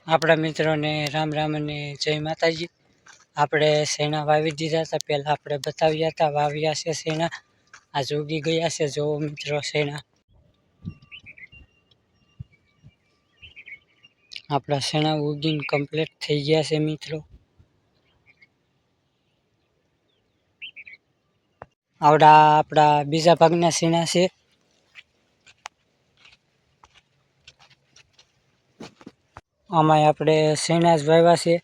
આપણા મિત્રોને રામ રામ અને જય માતાજી। આપણે શેણા વાવી દીધા હતા, પહેલાં આપણે બતાવ્યા હતા, વાવ્યા છે શેણા, આજ ઉગી ગયા છે। જો મિત્રો શેણા આપણા શેણા ઉગીને કમ્પ્લીટ થઈ ગયા છે મિત્રો। આવડા આપણા બીજા ભાગના શેણા છે। આમાં આપણે શેણા જ વાવ્યા છે।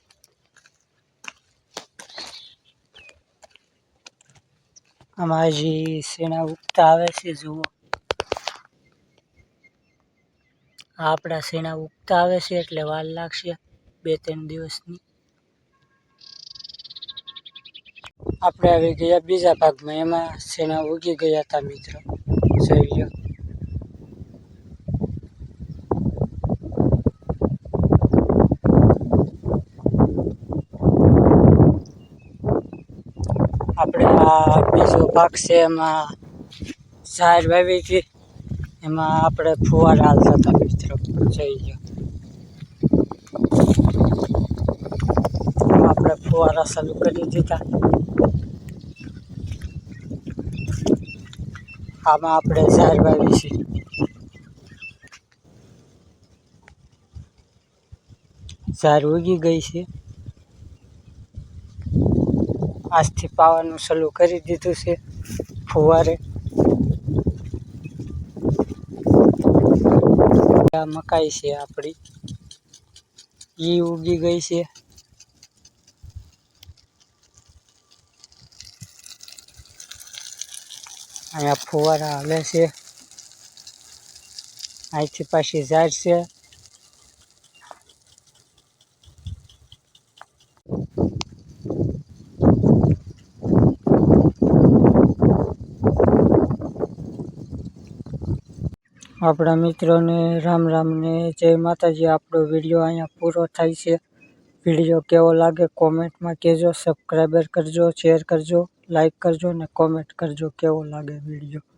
આમાં હજી શેણા ઉગતા આવે છે। જુઓ, આપણા શેણા ઉગતા આવે છે એટલે વાર લાગશે 2-3 દિવસની। આપણે આવી ગયા બીજા ભાગમાં, એમાં શેણા ઉગી ગયા હતા મિત્રો, જોઈ લો। આપણે આ બીજો ભાગ છે, એમાં ઝાર વાવી હતી, એમાં આપણે ફુવારા હાલતા હતા મિત્રો, જોઈ લો। આપણે ફુવારા ચાલુ કરી દીધા। આમાં આપણે ઝાર વાવી છે। ઝાર ઉગી ગઈ છે। આજથી પાવાનું ચાલુ કરી દીધું છે ફુવારે। આ મકાઈ છે આપણી, ઈ ઉગી ગઈ છે। અહીંયા ફુવારા હાલે છે, અહીંથી પાછી ઝાર છે। આપણા મિત્રોને રામ રામ ને જય માતાજી। આપણો વિડીયો અહીંયા પૂરો થાય છે। વિડીયો કેવો લાગે કોમેન્ટમાં કહેજો, સબસ્ક્રાઈબર કરજો, શેર કરજો, લાઈક કરજો ને કોમેન્ટ કરજો કેવો લાગે વિડીયો।